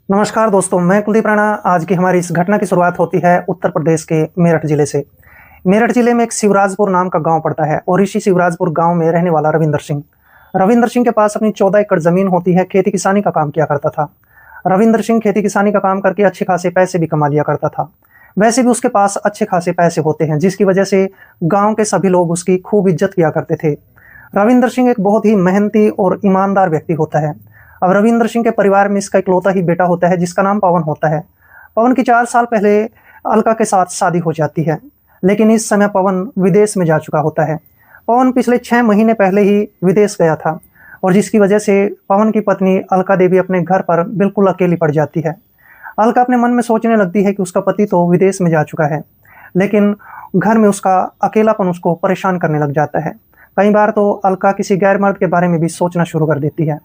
नमस्कार दोस्तों, मैं कुलदीप राणा। आज की हमारी इस घटना की शुरुआत होती है उत्तर प्रदेश के मेरठ जिले से। मेरठ जिले में एक शिवराजपुर नाम का गांव पड़ता है और इसी शिवराजपुर गांव में रहने वाला रविंदर सिंह के पास अपनी 14 एकड़ जमीन होती है। खेती किसानी का काम किया करता था। रविंदर सिंह खेती किसानी का काम करके अच्छे खासे पैसे भी कमा लिया करता था। वैसे भी उसके पास अच्छे खासे पैसे होते हैं, जिसकी वजह से गांव के सभी लोग उसकी खूब इज्जत किया करते थे। रविंदर सिंह एक बहुत ही मेहनती और ईमानदार व्यक्ति होता है। अब रविंदर सिंह के परिवार में इसका इकलौता ही बेटा होता है, जिसका नाम पवन होता है। पवन की 4 साल पहले अलका के साथ शादी हो जाती है, लेकिन इस समय पवन विदेश में जा चुका होता है। पवन पिछले 6 महीने पहले ही विदेश गया था और जिसकी वजह से पवन की पत्नी अलका देवी अपने घर पर बिल्कुल अकेली पड़ जाती है। अलका अपने मन में सोचने लगती है कि उसका पति तो विदेश में जा चुका है, लेकिन घर में उसका अकेलापन उसको परेशान करने लग जाता है। कई बार तो अलका किसी गैर मर्द के बारे में भी सोचना शुरू कर देती है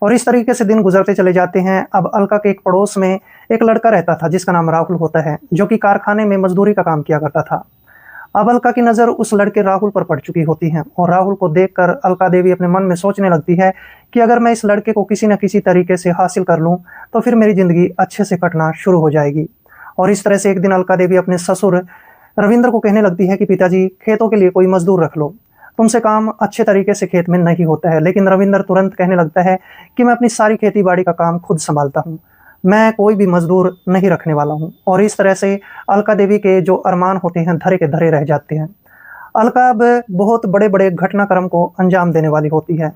और इस तरीके से दिन गुजरते चले जाते हैं। अब अलका के एक पड़ोस में एक लड़का रहता था जिसका नाम राहुल होता है, जो कि कारखाने में मजदूरी का काम किया करता था। अब अलका की नज़र उस लड़के राहुल पर पड़ चुकी होती है और राहुल को देखकर अलका देवी अपने मन में सोचने लगती है कि अगर मैं इस लड़के को किसी न किसी तरीके से हासिल कर लूँ तो फिर मेरी ज़िंदगी अच्छे से कटना शुरू हो जाएगी। और इस तरह से एक दिन अलका देवी अपने ससुर रविंद्र को कहने लगती है कि पिताजी, खेतों के लिए कोई मजदूर रख लो, तुमसे काम अच्छे तरीके से खेत में नहीं होता है। लेकिन रविंद्र तुरंत कहने लगता है कि मैं अपनी सारी खेती बाड़ी का काम खुद संभालता हूँ, मैं कोई भी मजदूर नहीं रखने वाला हूँ। और इस तरह से अलका देवी के जो अरमान होते हैं धरे के धरे रह जाते हैं। अलका अब बहुत बड़े बड़े घटनाक्रम को अंजाम देने वाली होती है।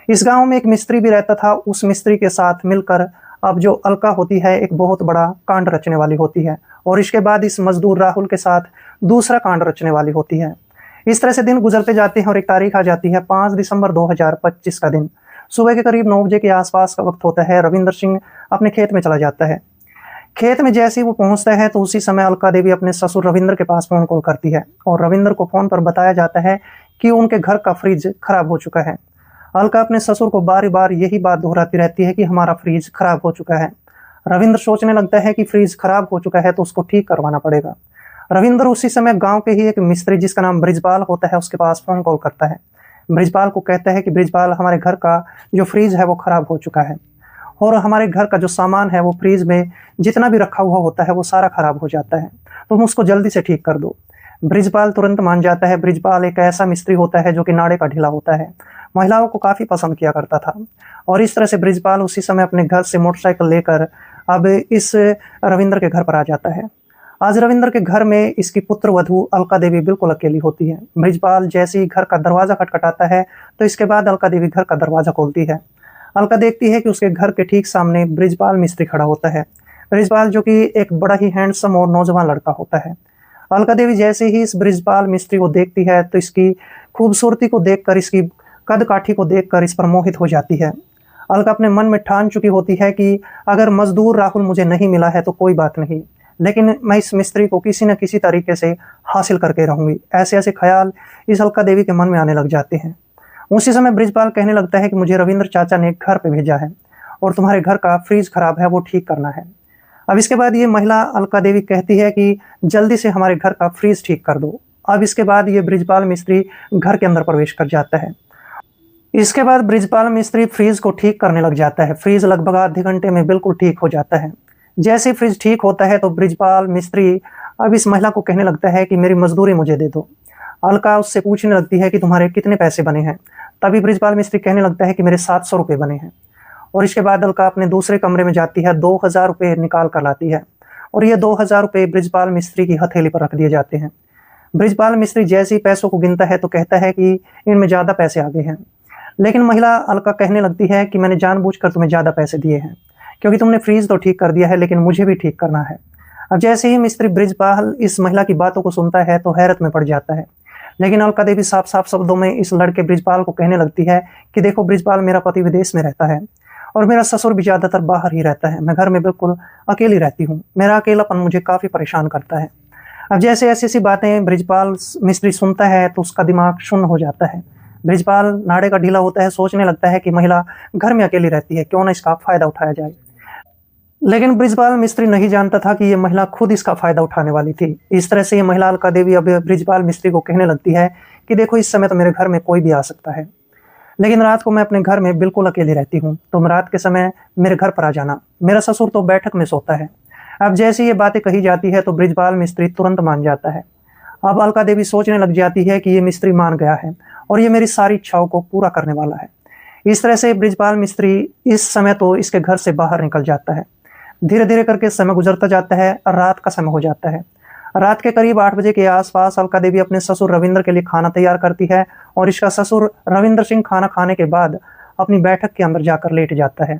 इस गांव में एक मिस्त्री भी रहता था। उस मिस्त्री के साथ मिलकर अब जो अलका होती है एक बहुत बड़ा कांड रचने वाली होती है और इसके बाद इस मजदूर राहुल के साथ दूसरा कांड रचने वाली होती है। इस तरह से दिन गुजरते जाते हैं और एक तारीख आ जाती है 5 दिसंबर 2025 का दिन। सुबह के करीब 9 बजे के आसपास का वक्त होता है। रविंदर सिंह अपने खेत में चला जाता है। खेत में जैसे ही वो पहुंचता है तो उसी समय अलका देवी अपने ससुर रविंद्र के पास फोन कॉल करती है और रविंद्र को फोन पर बताया जाता है कि उनके घर का फ्रिज खराब हो चुका है। अलका अपने ससुर को बार बार यही बात दोहराती रहती है कि हमारा फ्रिज खराब हो चुका है। रविंद्र सोचने लगता है कि फ्रिज खराब हो चुका है तो उसको ठीक करवाना पड़ेगा। रविंद्र उसी समय गांव के ही एक मिस्त्री जिसका नाम ब्रिजपाल होता है उसके पास फोन कॉल करता है। ब्रिजपाल को कहता है कि ब्रिजपाल, हमारे घर का जो फ्रिज है वो खराब हो चुका है और हमारे घर का जो सामान है वो फ्रिज में जितना भी रखा हुआ होता है वो सारा खराब हो जाता है, तो तुम उसको जल्दी से ठीक कर दो। ब्रिजपाल तुरंत मान जाता है। ब्रिजपाल एक ऐसा मिस्त्री होता है जो कि नाड़े का ढीला होता है, महिलाओं को काफ़ी पसंद किया करता था। और इस तरह से ब्रिजपाल उसी समय अपने घर से मोटरसाइकिल लेकर अब इस रविंद्र के घर पर आ जाता है। आज रविंद्र के घर में इसकी पुत्र वधू अलका देवी बिल्कुल अकेली होती है। ब्रिजपाल जैसे ही घर का दरवाजा खटखटाता है तो इसके बाद अलका देवी घर का दरवाजा खोलती है। अलका देखती है कि उसके घर के ठीक सामने ब्रिजपाल मिस्त्री खड़ा होता है। ब्रिजपाल जो कि एक बड़ा ही हैंडसम और नौजवान लड़का होता है। अलका देवी जैसे ही इस ब्रिजपाल मिस्त्री को देखती है तो इसकी खूबसूरती को देखकर, इसकी कद काठी को देखकर इस पर मोहित हो जाती है। अलका अपने मन में ठान चुकी होती है कि अगर मजदूर राहुल मुझे नहीं मिला है तो कोई बात नहीं, लेकिन मैं इस मिस्त्री को किसी न किसी तरीके से हासिल करके रहूंगी। ऐसे ऐसे ख्याल इस अलका देवी के मन में आने लग जाते हैं। उसी समय ब्रिजपाल कहने लगता है कि मुझे रविंद्र चाचा ने घर पे भेजा है और तुम्हारे घर का फ्रिज खराब है, वो ठीक करना है। अब इसके बाद ये महिला अलका देवी कहती है कि जल्दी से हमारे घर का फ्रिज ठीक कर दो। अब इसके बाद ये ब्रिजपाल मिस्त्री घर के अंदर प्रवेश कर जाता है। इसके बाद ब्रिजपाल मिस्त्री फ्रिज को ठीक करने लग जाता है। फ्रिज लगभग आधे घंटे में बिल्कुल ठीक हो जाता है। जैसे ही फ्रिज ठीक होता है तो ब्रिजपाल मिस्त्री अब इस महिला को कहने लगता है कि मेरी मजदूरी मुझे दे दो। अलका उससे पूछने लगती है कि तुम्हारे कितने पैसे बने हैं। तभी ब्रिजपाल मिस्त्री कहने लगता है कि मेरे 700 रुपये बने हैं। और इसके बाद अलका अपने दूसरे कमरे में जाती है, 2000 रुपये निकाल कर लाती है और ये 2000 रुपये ब्रिजपाल मिस्त्री की हथेली पर रख दिए जाते हैं। ब्रिजपाल मिस्त्री जैसे ही पैसों को गिनता है तो कहता है कि इनमें ज़्यादा पैसे आ गए हैं। लेकिन महिला अलका कहने लगती है कि मैंने जानबूझकर तुम्हें ज़्यादा पैसे दिए हैं, क्योंकि तुमने फ्रीज तो ठीक कर दिया है लेकिन मुझे भी ठीक करना है। अब जैसे ही मिस्त्री ब्रिजपाल इस महिला की बातों को सुनता है तो हैरत में पड़ जाता है। लेकिन अलका देवी साफ साफ शब्दों में इस लड़के ब्रिजपाल को कहने लगती है कि देखो ब्रिजपाल, मेरा पति विदेश में रहता है और मेरा ससुर भी ज़्यादातर बाहर ही रहता है। मैं घर में बिल्कुल अकेली रहती हूँ। मेरा अकेलापन मुझे काफ़ी परेशान करता है। अब जैसे ऐसी ऐसी बातें ब्रिजपाल मिस्त्री सुनता है तो उसका दिमाग शून्य हो जाता है। ब्रिजपाल नाड़े का ढीला होता है, सोचने लगता है कि महिला घर में अकेली रहती है, क्यों ना इसका फ़ायदा उठाया जाए। लेकिन ब्रिजपाल मिस्त्री नहीं जानता था कि ये महिला खुद इसका फ़ायदा उठाने वाली थी। इस तरह से ये महिला अलका देवी अब ब्रिजपाल मिस्त्री को कहने लगती है कि देखो, इस समय तो मेरे घर में कोई भी आ सकता है। लेकिन रात को मैं अपने घर में बिल्कुल अकेली रहती हूँ। तुम रात के समय मेरे घर पर आ जाना। मेरा ससुर तो बैठक में सोता है। अब जैसे ये बातें कही जाती है तो बृजपाल मिस्त्री तुरंत मान जाता है। अब अलका देवी सोचने लग जाती है कि ये मिस्त्री मान गया है और ये मेरी सारी इच्छाओं को पूरा करने वाला है। इस तरह से बृजपाल मिस्त्री इस समय तो इसके घर से बाहर निकल जाता है। धीरे धीरे करके समय गुजरता जाता है और रात का समय हो जाता है। रात के करीब 8 बजे के आसपास अलका देवी अपने ससुर रविंद्र के लिए खाना तैयार करती है और इसका ससुर रविंद्र सिंह खाना खाने के बाद अपनी बैठक के अंदर जाकर लेट जाता है।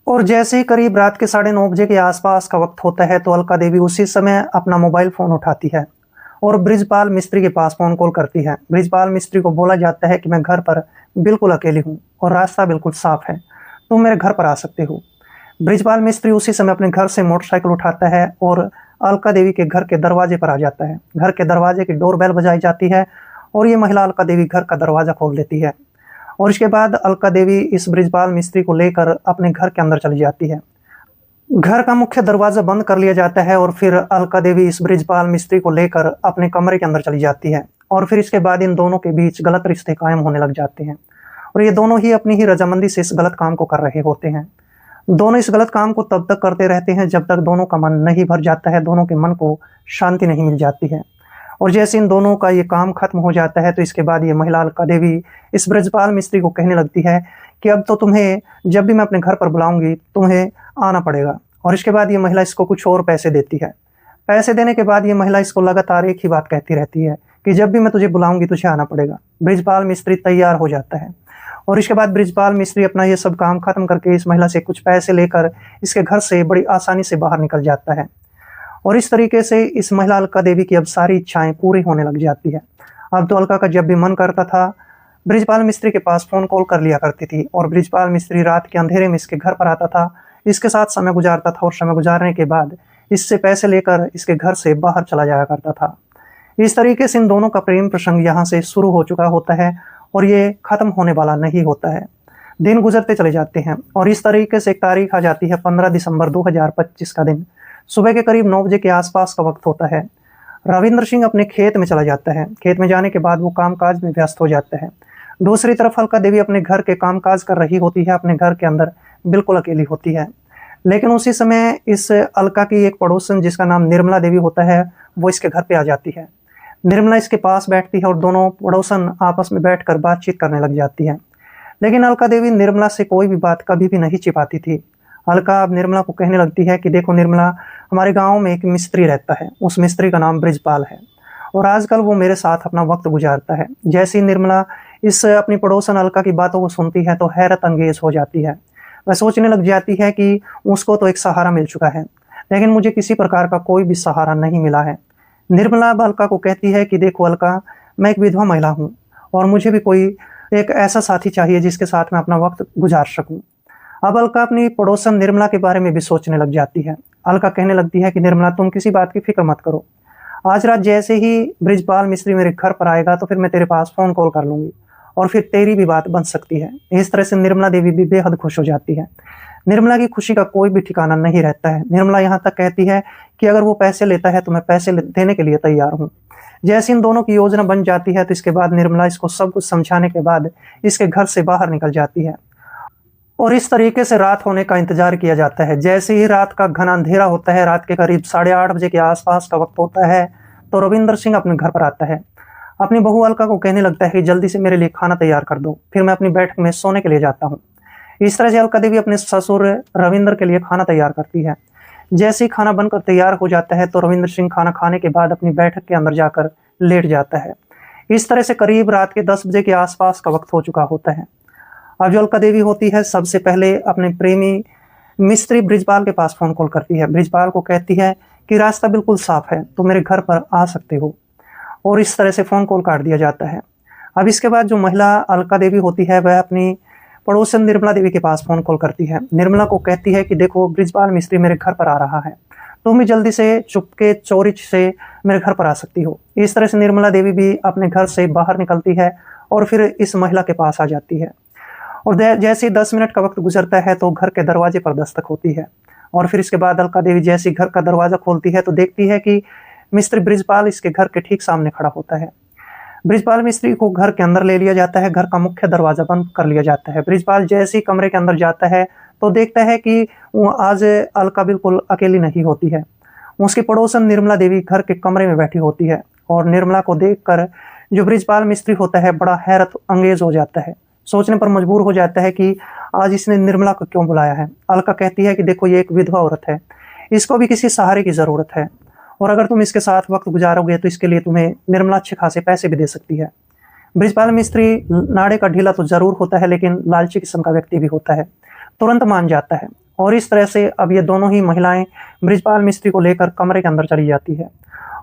और जैसे ही करीब रात के 9:30 बजे के आसपास का वक्त होता है तो अलका देवी उसी समय अपना मोबाइल फ़ोन उठाती है और बृजपाल मिस्त्री के पास फ़ोन कॉल करती है। बृजपाल मिस्त्री को बोला जाता है कि मैं घर पर बिल्कुल अकेली हूँ और रास्ता बिल्कुल साफ है, तुम मेरे घर पर आ सकते हो। बृजपाल मिस्त्री उसी समय अपने घर से मोटरसाइकिल उठाता है और अलका देवी के घर के दरवाजे पर आ जाता है। घर के दरवाजे की डोरबेल बजाई जाती है और ये महिला अलका देवी घर का दरवाज़ा खोल देती है और इसके बाद अलका देवी इस बृजपाल मिस्त्री को लेकर अपने घर के अंदर चली जाती है। घर का मुख्य दरवाज़ा बंद कर लिया जाता है और फिर अलका देवी इस बृजपाल मिस्त्री को लेकर अपने कमरे के अंदर चली जाती है और फिर इसके बाद इन दोनों के बीच गलत रिश्ते कायम होने लग जाते हैं और ये दोनों ही अपनी ही रजामंदी से इस गलत काम को कर रहे होते हैं। दोनों इस गलत काम को तब तक करते रहते हैं जब तक दोनों का मन नहीं भर जाता है, दोनों के मन को शांति नहीं मिल जाती है। और जैसे इन दोनों का ये काम खत्म हो जाता है तो इसके बाद ये महिला अलका देवी इस बृजपाल मिस्त्री को कहने लगती है कि अब तो तुम्हें जब भी मैं अपने घर पर बुलाऊंगी तुम्हें आना पड़ेगा। और इसके बाद ये महिला इसको कुछ और पैसे देती है। पैसे देने के बाद ये महिला इसको लगातार एक ही बात कहती रहती है कि जब भी मैं तुझे बुलाऊंगी तुझे आना पड़ेगा। बृजपाल मिस्त्री तैयार हो जाता है और इसके बाद बृजपाल मिस्त्री अपना ये सब काम खत्म करके इस महिला से कुछ पैसे लेकर इसके घर से बड़ी आसानी से बाहर निकल जाता है। और इस तरीके से इस महिला अलका देवी की अब सारी इच्छाएं पूरी होने लग जाती है। अब तो अलका का जब भी मन करता था बृजपाल मिस्त्री के पास फ़ोन कॉल कर लिया करती थी और बृजपाल मिस्त्री रात के अंधेरे में इसके घर पर आता था, इसके साथ समय गुजारता था और समय गुजारने के बाद इससे पैसे लेकर इसके घर से बाहर चला जाया करता था। इस तरीके से इन दोनों का प्रेम प्रसंग यहाँ से शुरू हो चुका होता है और ये ख़त्म होने वाला नहीं होता है। दिन गुजरते चले जाते हैं और इस तरीके से एक तारीख आ जाती है 15 दिसंबर 2025 का दिन। सुबह के करीब 9 बजे के आसपास का वक्त होता है। रविंद्र सिंह अपने खेत में चला जाता है। खेत में जाने के बाद वो कामकाज में व्यस्त हो जाता है। दूसरी तरफ अलका देवी अपने घर के कामकाज कर रही होती है, अपने घर के अंदर बिल्कुल अकेली होती है। लेकिन उसी समय इस अलका की एक पड़ोसन जिसका नाम निर्मला देवी होता है वो इसके घर पे आ जाती है। निर्मला इसके पास बैठती है और दोनों पड़ोसन आपस में बैठकर बातचीत करने लग जाती है। लेकिन अलका देवी निर्मला से कोई भी बात कभी भी नहीं छिपाती थी। अलका अब निर्मला को कहने लगती है कि देखो निर्मला, हमारे गांव में एक मिस्त्री रहता है, उस मिस्त्री का नाम बृजपाल है और आजकल वो मेरे साथ अपना वक्त गुजारता है। जैसे ही निर्मला इस अपनी पड़ोसन अलका की बातों को सुनती है तो हैरत अंगेज हो जाती है। वह सोचने लग जाती है कि उसको तो एक सहारा मिल चुका है लेकिन मुझे किसी प्रकार का कोई भी सहारा नहीं मिला है। निर्मला अब अलका को कहती है कि देखो अलका, मैं एक विधवा महिला हूँ और मुझे भी कोई एक ऐसा साथी चाहिए जिसके साथ मैं अपना वक्त गुजार सकूँ। अब अलका अपनी पड़ोसन निर्मला के बारे में भी सोचने लग जाती है। अलका कहने लगती है कि निर्मला, तुम किसी बात की फिक्र मत करो। आज रात जैसे ही बृजपाल मिस्त्री मेरे घर पर आएगा तो फिर मैं तेरे पास फ़ोन कॉल कर लूँगी और फिर तेरी भी बात बन सकती है। इस तरह से निर्मला देवी भी बेहद खुश हो जाती है। निर्मला की खुशी का कोई भी ठिकाना नहीं रहता है। निर्मला यहाँ तक कहती है कि अगर वो पैसे लेता है तो मैं पैसे देने के लिए तैयार हूँ। जैसे इन दोनों की योजना बन जाती है तो इसके बाद निर्मला इसको सब कुछ समझाने के बाद इसके घर से बाहर निकल जाती है और इस तरीके से रात होने का इंतजार किया जाता है। जैसे ही रात का घना अंधेरा होता है, रात के करीब 8:30 बजे के आसपास का वक्त होता है, तो रविंद्र सिंह अपने घर पर आता है। अपनी बहू अलका को कहने लगता है कि जल्दी से मेरे लिए खाना तैयार कर दो, फिर मैं अपनी बैठक में सोने के लिए जाता हूँ। इस तरह से अलका देवी अपने ससुर रविंद्र के लिए खाना तैयार करती है। जैसे ही खाना बनकर तैयार हो जाता है तो रविंद्र सिंह खाना खाने के बाद अपनी बैठक के अंदर जाकर लेट जाता है। इस तरह से करीब रात के 10 बजे के आसपास का वक्त हो चुका होता है। अब जो अलका देवी होती है सबसे पहले अपने प्रेमी मिस्त्री बृजपाल के पास फ़ोन कॉल करती है। बृजपाल को कहती है कि रास्ता बिल्कुल साफ है, तो मेरे घर पर आ सकते हो, और इस तरह से फ़ोन कॉल काट दिया जाता है। अब इसके बाद जो महिला अलका देवी होती है वह अपनी पड़ोसन निर्मला देवी के पास फ़ोन कॉल करती है। निर्मला को कहती है कि देखो बृजपाल मिस्त्री मेरे घर पर आ रहा है, तुम भी जल्दी से चुपके चोरी से मेरे घर पर आ सकती हो। इस तरह से निर्मला देवी भी अपने घर से बाहर निकलती है और फिर इस महिला के पास आ जाती है। और जैसे ही 10 मिनट का वक्त गुजरता है तो घर के दरवाजे पर दस्तक होती है और फिर इसके बाद अलका देवी जैसे घर का दरवाज़ा खोलती है तो देखती है कि मिस्टर बृजपाल इसके घर के ठीक सामने खड़ा होता है। बृजपाल मिस्त्री को घर के अंदर ले लिया जाता है, घर का मुख्य दरवाजा बंद कर लिया जाता है। बृजपाल जैसे ही कमरे के अंदर जाता है तो देखता है कि वो आज अलका बिल्कुल अकेली नहीं होती है। उसकी पड़ोसन निर्मला देवी घर के कमरे में बैठी होती है और निर्मला को देखकर जो बृजपाल मिस्त्री होता है बड़ा हैरत अंगेज हो जाता है। सोचने पर मजबूर हो जाता है कि आज इसने निर्मला को क्यों बुलाया है। अलका कहती है कि देखो ये एक विधवा औरत है, इसको भी किसी सहारे की ज़रूरत है और अगर तुम इसके साथ वक्त गुजारोगे तो इसके लिए तुम्हें निर्मला अच्छे खासे पैसे भी दे सकती है। बृजपाल मिस्त्री नाड़े का ढीला तो जरूर होता है लेकिन लालची किस्म का व्यक्ति भी होता है, तुरंत मान जाता है और इस तरह से अब ये दोनों ही महिलाएं बृजपाल मिस्त्री को लेकर कमरे के अंदर चली जाती है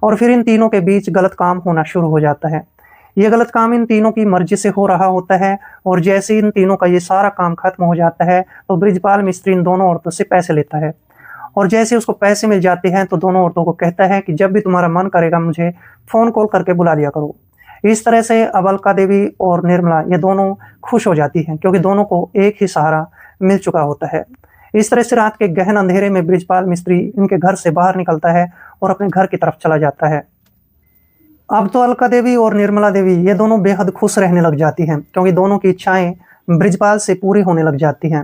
और फिर इन तीनों के बीच गलत काम होना शुरू हो जाता है। ये गलत काम इन तीनों की मर्जी से हो रहा होता है और जैसे इन तीनों का ये सारा काम खत्म हो जाता है तो बृजपाल मिस्त्री इन दोनों औरतों से पैसे लेता है और जैसे उसको पैसे मिल जाते हैं तो दोनों औरतों को कहता है कि जब भी तुम्हारा मन करेगा मुझे फ़ोन कॉल करके बुला लिया करो। इस तरह से अब अलका देवी और निर्मला ये दोनों खुश हो जाती हैं क्योंकि दोनों को एक ही सहारा मिल चुका होता है। इस तरह से रात के गहन अंधेरे में बृजपाल मिस्त्री इनके घर से बाहर निकलता है और अपने घर की तरफ चला जाता है। अब तो अलका देवी और निर्मला देवी ये दोनों बेहद खुश रहने लग जाती हैं क्योंकि दोनों की इच्छाएं बृजपाल से पूरी होने लग जाती हैं।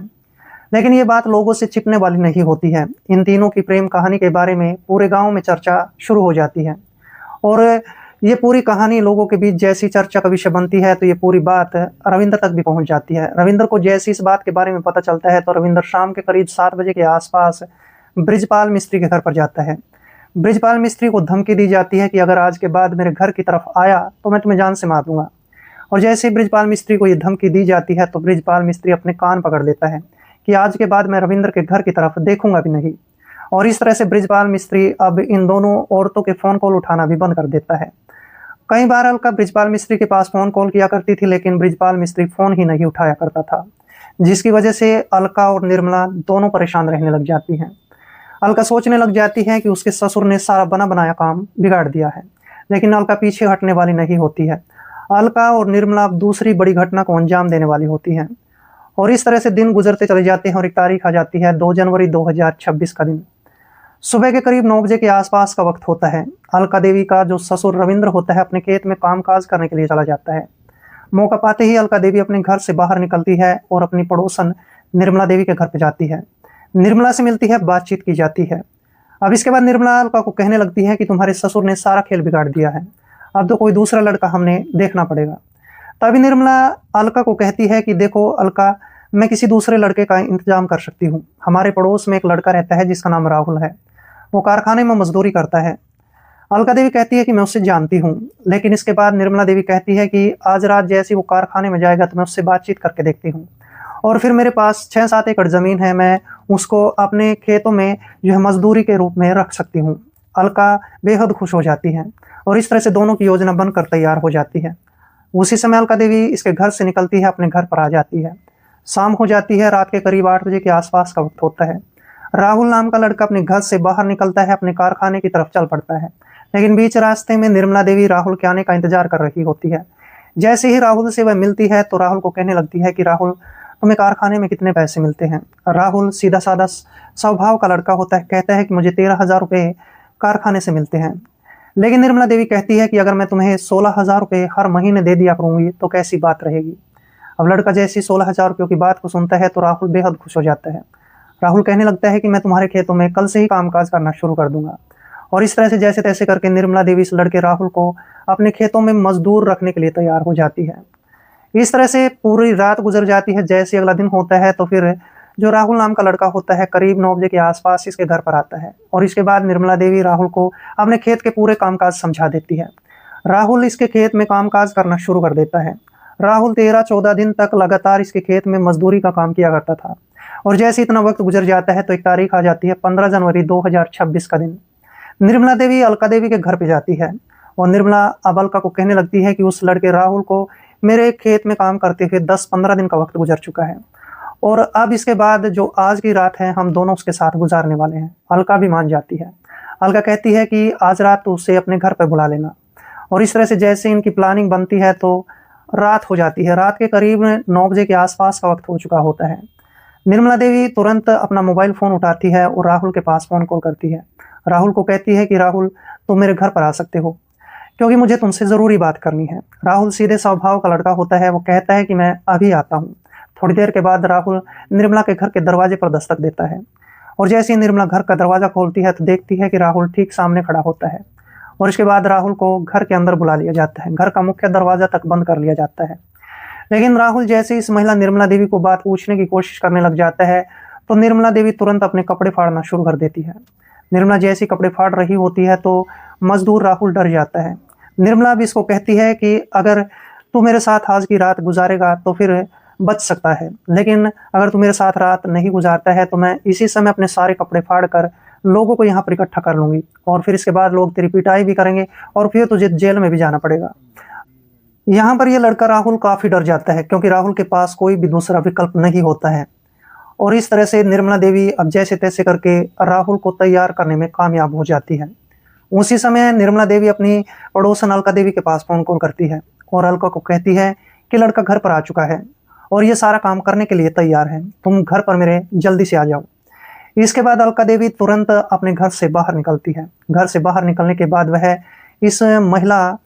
लेकिन ये बात लोगों से छिपने वाली नहीं होती है। इन तीनों की प्रेम कहानी के बारे में पूरे गांव में चर्चा शुरू हो जाती है और ये पूरी कहानी लोगों के बीच जैसी चर्चा का विषय बनती है तो ये पूरी बात रविंद्र तक भी पहुंच जाती है। रविंद्र को जैसे इस बात के बारे में पता चलता है तो रविंद्र शाम के करीब 7 बजे के आसपास बृजपाल मिस्त्री के घर पर जाता है। बृजपाल मिस्त्री को धमकी दी जाती है कि अगर आज के बाद मेरे घर की तरफ आया तो मैं तुम्हें जान से मार दूंगा। और जैसे ही बृजपाल मिस्त्री को ये धमकी दी जाती है तो बृजपाल मिस्त्री अपने कान पकड़ लेता है कि आज के बाद मैं रविंद्र के घर की तरफ देखूंगा भी नहीं। और इस तरह से बृजपाल मिस्त्री अब इन दोनों औरतों के फ़ोन कॉल उठाना भी बंद कर देता है। कई बार अलका बृजपाल मिस्त्री के पास फ़ोन कॉल किया करती थी लेकिन बृजपाल मिस्त्री फ़ोन ही नहीं उठाया करता था, जिसकी वजह से अलका और निर्मला दोनों परेशान रहने लग जाती हैं। अलका सोचने लग जाती है कि उसके ससुर ने सारा बना बनाया काम बिगाड़ दिया है, लेकिन अलका पीछे हटने वाली नहीं होती है। अलका और निर्मला अब दूसरी बड़ी घटना को अंजाम देने वाली होती हैं और इस तरह से दिन गुजरते चले जाते हैं और एक तारीख आ जाती है 2 जनवरी 2026 का दिन। सुबह के करीब 9 बजे के आसपास का वक्त होता है। अलका देवी का जो ससुर रविंद्र होता है अपने खेत में कामकाज करने के लिए चला जाता है। मौका पाते ही अलका देवी अपने घर से बाहर निकलती है और अपनी पड़ोसन निर्मला देवी के घर पर जाती है। निर्मला से मिलती है, बातचीत की जाती है। अब इसके बाद निर्मला अलका को कहने लगती है कि तुम्हारे ससुर ने सारा खेल बिगाड़ दिया है, अब तो कोई दूसरा लड़का हमने देखना पड़ेगा। तभी निर्मला अलका को कहती है कि देखो अलका, मैं किसी दूसरे लड़के का इंतजाम कर सकती हूँ। हमारे पड़ोस में एक लड़का रहता है जिसका नाम राहुल है, वो कारखाने में मजदूरी करता है। अलका देवी कहती है कि मैं उससे जानती हूँ, लेकिन इसके बाद निर्मला देवी कहती है कि आज रात जैसे वो कारखाने में जाएगा तो मैं उससे बातचीत करके देखती हूँ और फिर मेरे पास 6-7 एकड़ ज़मीन है, मैं उसको अपने खेतों में जो है मजदूरी के रूप में रख सकती हूँ। अलका बेहद खुश हो जाती है और इस तरह से दोनों की योजना बनकर तैयार हो जाती है। उसी समय अलका देवी इसके घर से निकलती है, अपने घर पर आ जाती है। शाम हो जाती है, रात के करीब 8 बजे के आसपास का वक्त होता है। राहुल नाम का लड़का अपने घर से बाहर निकलता है, अपने कारखाने की तरफ चल पड़ता है, लेकिन बीच रास्ते में निर्मला देवी राहुल के आने का इंतजार कर रही होती है। जैसे ही राहुल से वह मिलती है तो राहुल को कहने लगती है कि राहुल, तुम्हें कारखाने में कितने पैसे मिलते हैं। राहुल सीधा साधा स्वभाव का लड़का होता है, कहता है कि मुझे 13,000 रुपये कारखाने से मिलते हैं। लेकिन निर्मला देवी कहती है कि अगर मैं तुम्हें 16,000 रुपये हर महीने दे दिया करूँगी तो कैसी बात रहेगी। अब लड़का जैसी 16,000 रुपयों की बात को सुनता है तो राहुल बेहद खुश हो जाता है। राहुल कहने लगता है कि मैं तुम्हारे खेतों में कल से ही कामकाज करना शुरू कर दूंगा। और इस तरह से जैसे तैसे करके निर्मला देवी इस लड़के राहुल को अपने खेतों में मजदूर रखने के लिए तैयार हो जाती है। इस तरह से पूरी रात गुजर जाती है। जैसे अगला दिन होता है तो फिर जो राहुल नाम का लड़का होता है करीब 9 बजे के आसपास इसके घर पर आता है और इसके बाद निर्मला देवी राहुल को अपने खेत के पूरे कामकाज समझा देती है। राहुल इसके खेत में कामकाज करना शुरू कर देता है। राहुल 13-14 दिन तक लगातार इसके खेत में मजदूरी का काम किया करता था और जैसे इतना वक्त गुजर जाता है तो एक तारीख आ जाती है 15 जनवरी 2026 का दिन। निर्मला देवी अलका देवी के घर पे जाती है और निर्मला अब अलका को कहने लगती है कि उस लड़के राहुल को मेरे खेत में काम करते हुए 10-15 दिन का वक्त गुजर चुका है और अब इसके बाद जो आज की रात है हम दोनों उसके साथ गुजारने वाले हैं। अलका भी मान जाती है। अलका कहती है कि आज रात तो उसे अपने घर पर बुला लेना और इस तरह से जैसे इनकी प्लानिंग बनती है तो रात हो जाती है। रात के करीब 9 बजे के आसपास का वक्त हो चुका होता है। निर्मला देवी तुरंत अपना मोबाइल फ़ोन उठाती है और राहुल के पास फ़ोन कॉल करती है। राहुल को कहती है कि राहुल, तुम मेरे घर पर आ सकते हो। क्योंकि मुझे तुमसे ज़रूरी बात करनी है। राहुल सीधे स्वभाव का लड़का होता है, वो कहता है कि मैं अभी आता हूँ। थोड़ी देर के बाद राहुल निर्मला के घर के दरवाजे पर दस्तक देता है और जैसे ही निर्मला घर का दरवाज़ा खोलती है तो देखती है कि राहुल ठीक सामने खड़ा होता है और इसके बाद राहुल को घर के अंदर बुला लिया जाता है। घर का मुख्य दरवाज़ा तक बंद कर लिया जाता है। लेकिन राहुल जैसे ही इस महिला निर्मला देवी को बात पूछने की कोशिश करने लग जाता है, तो निर्मला देवी तुरंत अपने कपड़े फाड़ना शुरू कर देती है। निर्मला जैसे ही कपड़े फाड़ रही होती है तो मजदूर राहुल डर जाता है। निर्मला भी इसको कहती है कि अगर तू मेरे साथ आज की रात गुजारेगा तो फिर बच सकता है, लेकिन अगर तू मेरे साथ रात नहीं गुजारता है तो मैं इसी समय अपने सारे कपड़े फाड़ कर लोगों को यहाँ पर इकट्ठा कर लूंगी और फिर इसके बाद लोग तेरी पिटाई भी करेंगे और फिर तुझे जेल में भी जाना पड़ेगा। यहाँ पर ये लड़का राहुल काफी डर जाता है क्योंकि राहुल के पास कोई भी दूसरा विकल्प नहीं होता है और इस तरह से निर्मला देवी अब जैसे तैसे करके राहुल को तैयार करने में कामयाब हो जाती है। उसी समय निर्मला देवी अपनी पड़ोसन अलका देवी के पास फोन कॉल करती है और अलका को कहती है कि लड़का घर पर आ चुका है और ये सारा काम करने के लिए तैयार है, तुम घर पर मेरे जल्दी से आ जाओ। इसके बाद अलका देवी तुरंत अपने घर से बाहर निकलती है। घर से बाहर निकलने के बाद वह इस महिला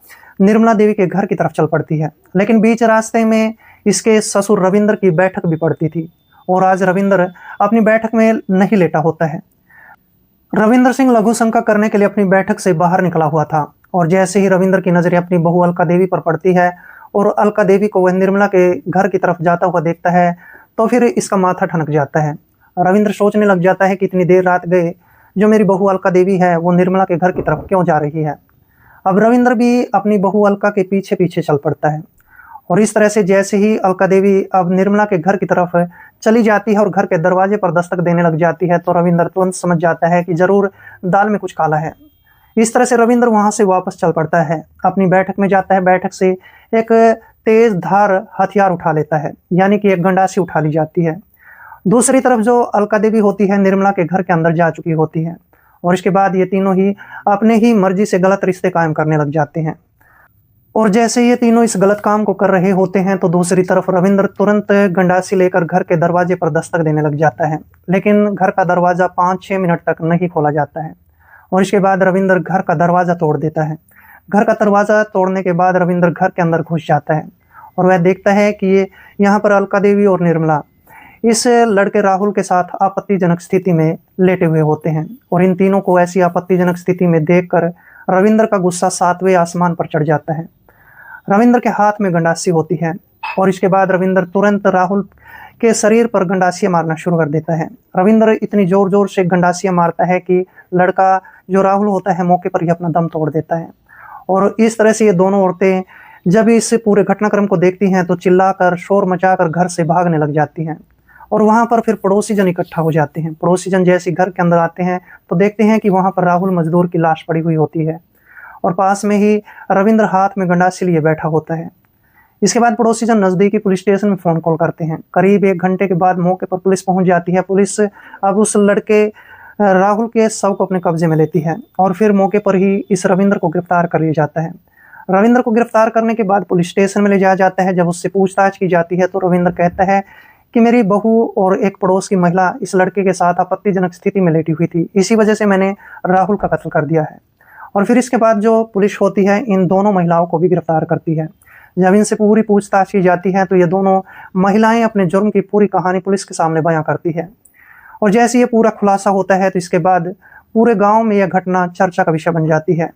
निर्मला देवी के घर की तरफ चल पड़ती है, लेकिन बीच रास्ते में इसके ससुर रविंद्र की बैठक भी पड़ती थी और आज रविंद्र अपनी बैठक में नहीं लेटा होता है। रविंद्र सिंह लघु शंका करने के लिए अपनी बैठक से बाहर निकला हुआ था और जैसे ही रविंद्र की नजरें अपनी बहू अलका देवी पर पड़ती है और अलका देवी को वह निर्मला के घर की तरफ जाता हुआ देखता है तो फिर इसका माथा ठनक जाता है। रविंद्र सोचने लग जाता है कि इतनी देर रात गए जो मेरी बहू अलका देवी है वो निर्मला के घर की तरफ क्यों जा रही है। अब रविंद्र भी अपनी बहू अलका के पीछे पीछे चल पड़ता है और इस तरह से जैसे ही अलका देवी अब निर्मला के घर की तरफ चली जाती है और घर के दरवाजे पर दस्तक देने लग जाती है तो रविंद्र तुरंत समझ जाता है कि जरूर दाल में कुछ काला है। इस तरह से रविंद्र वहां से वापस चल पड़ता है, अपनी बैठक में जाता है। बैठक से एक तेज धार हथियार उठा लेता है, यानी कि एक गंडासी उठा ली जाती है। दूसरी तरफ जो अलका देवी होती है निर्मला के घर के अंदर जा चुकी होती है और इसके बाद ये तीनों ही अपने ही मर्जी से गलत रिश्ते कायम करने लग जाते हैं। और जैसे ये तीनों इस गलत काम को कर रहे होते हैं तो दूसरी तरफ रविंद्र तुरंत गंडासी लेकर घर के दरवाजे पर दस्तक देने लग जाता है, लेकिन घर का दरवाजा 5-6 मिनट तक नहीं खोला जाता है और इसके बाद रविंद्र घर का दरवाजा तोड़ देता है। घर का दरवाजा तोड़ने के बाद रविंद्र घर के अंदर घुस जाता है और वह देखता है कि ये यहाँ पर अलका देवी और निर्मला इस लड़के राहुल के साथ आपत्तिजनक स्थिति में लेटे हुए होते हैं और इन तीनों को ऐसी आपत्तिजनक स्थिति में देखकर रविंद्र का गुस्सा 7वें आसमान पर चढ़ जाता है। रविंद्र के हाथ में गंडासी होती है और इसके बाद रविंद्र तुरंत राहुल के शरीर पर गंडासियां मारना शुरू कर देता है। रविंद्र इतनी जोर जोर से गंडासियां मारता है कि लड़का जो राहुल होता है मौके पर ही अपना दम तोड़ देता है और इस तरह से ये दोनों औरतें जब इस पूरे घटनाक्रम को देखती हैं तो चिल्लाकर शोर मचाकर घर से भागने लग जाती हैं और वहां पर फिर पड़ोसी जन इकट्ठा हो जाते हैं। पड़ोसी जन जैसे घर के अंदर आते हैं तो देखते हैं कि वहां पर राहुल मजदूर की लाश पड़ी हुई होती है और पास में ही रविंद्र हाथ में गंडासी लिए बैठा होता है। इसके बाद पड़ोसी जन नजदीकी पुलिस स्टेशन में फोन कॉल करते हैं। करीब 1 घंटे के बाद मौके पर पुलिस पहुंच जाती है। पुलिस अब उस लड़के राहुल के शव को अपने कब्जे में लेती है और फिर मौके पर ही इस रविंद्र को गिरफ्तार कर लिया जाता है। रविंद्र को गिरफ्तार करने के बाद पुलिस स्टेशन में ले जाया जाता है। जब उससे पूछताछ की जाती है तो रविंद्र कहता है कि मेरी बहू और एक पड़ोस की महिला इस लड़के के साथ आपत्तिजनक स्थिति में लेटी हुई थी, इसी वजह से मैंने राहुल का कत्ल कर दिया है। और फिर इसके बाद जो पुलिस होती है इन दोनों महिलाओं को भी गिरफ्तार करती है। जब इनसे पूरी पूछताछ की जाती है तो ये दोनों महिलाएं अपने जुर्म की पूरी कहानी पुलिस के सामने बयां करती है और जैसे ये पूरा खुलासा होता है तो इसके बाद पूरे गांव में यह घटना चर्चा का विषय बन जाती है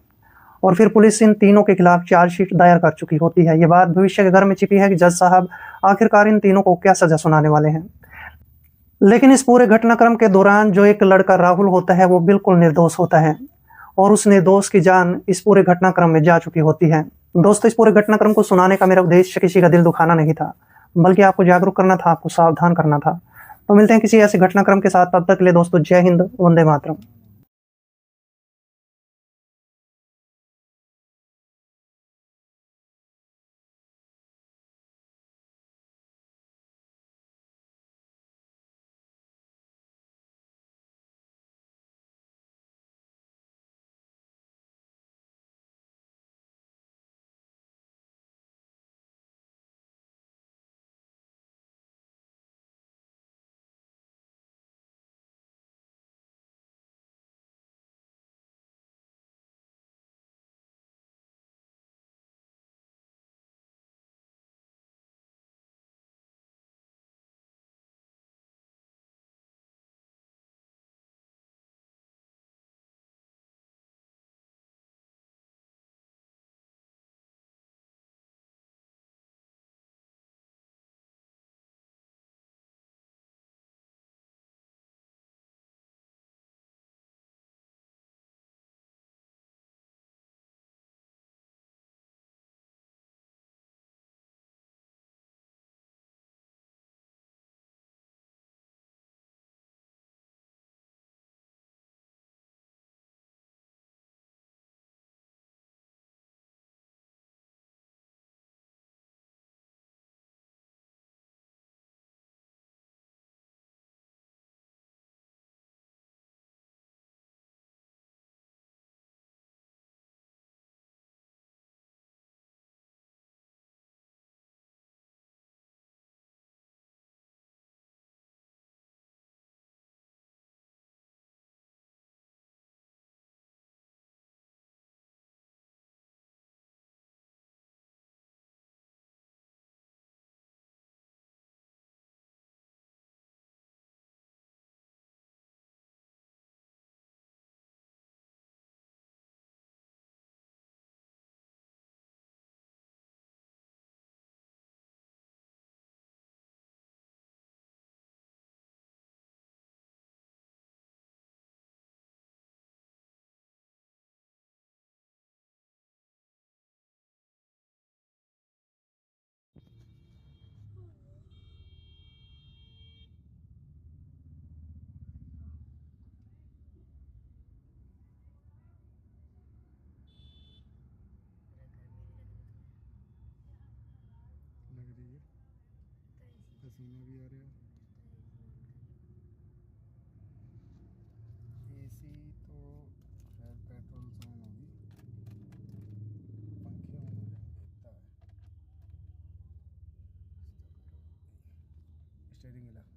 और फिर पुलिस इन तीनों के खिलाफ चार्जशीट दायर कर चुकी होती है। ये बात भविष्य के घर में छिपी है कि जज साहब आखिरकार इन तीनों को क्या सजा सुनाने वाले हैं। लेकिन इस पूरे घटनाक्रम के दौरान जो एक लड़का राहुल होता है वो बिल्कुल निर्दोष होता है और उस निर्दोष की जान इस पूरे घटनाक्रम में जा चुकी होती है। दोस्तों, इस पूरे घटनाक्रम को सुनाने का मेरा उद्देश्य किसी का दिल दुखाना नहीं था, बल्कि आपको जागरूक करना था, आपको सावधान करना था। तो मिलते हैं किसी ऐसे घटनाक्रम के साथ, तब तक के लिए दोस्तों जय हिंद, वंदे मातरम। पसीना भी आ रहा। एसी तो खैर पेट्रोल से ऑन होगी, पंखे ऑन हो जाएंगे इतना है। स्टीयरिंग हिला।